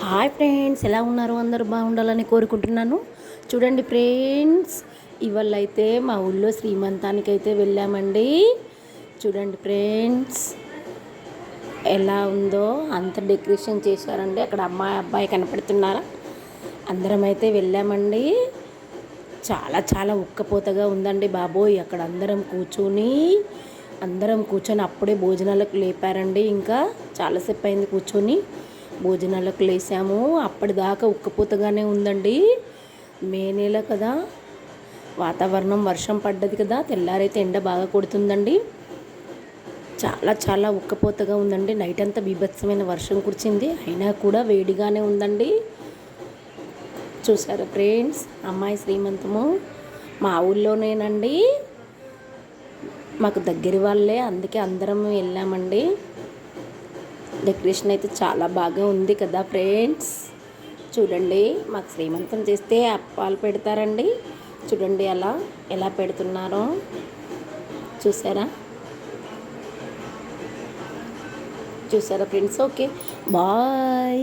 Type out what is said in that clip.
Hi friends, ఎలా ఉన్నారు? అందరూ బాగుండాలని కోరుకుంటున్నాను. చూడండి ఫ్రెండ్స్, ఇవాళ అయితే మా ఊళ్ళో శ్రీమంతానికి అయితే వెళ్ళామండి. చూడండి ఫ్రెండ్స్, ఎలా ఉందో అంత డెకరేషన్ చేశారండి. అక్కడ అమ్మాయి అబ్బాయి కనపడుతున్నారా? అందరం అయితే వెళ్ళామండి. చాలా చాలా ఉక్కపోతగా ఉందండి బాబోయ్. అక్కడ అందరం కూర్చొని అప్పుడే భోజనాలకు లేపారండి. ఇంకా చాలాసేపు అయింది కూర్చొని భోజనాలకు లేసాము. అప్పటిదాకా ఉక్కపోతగానే ఉందండి. మే నెల కదా, వాతావరణం వర్షం పడ్డది కదా, తెల్లారైతే ఎండ బాగా కొడుతుందండి. చాలా చాలా ఉక్కపోతగా ఉందండి. నైట్ అంతా బీభత్సమైన వర్షం కురిచింది, అయినా కూడా వేడిగానే ఉందండి. చూసారా ఫ్రెండ్స్, అమ్మాయి శ్రీమంతము మా ఊళ్ళోనేనండి. మాకు దగ్గర వాళ్ళే, అందుకే అందరం వెళ్ళామండి. డెకరేషన్ అయితే చాలా బాగా ఉంది కదా ఫ్రెండ్స్. చూడండి, మాకు శ్రీమంతం చేస్తే అప్పాలు పెడతారండి. చూడండి ఎలా పెడుతున్నారో చూసారా ఫ్రెండ్స్. Okay, bye.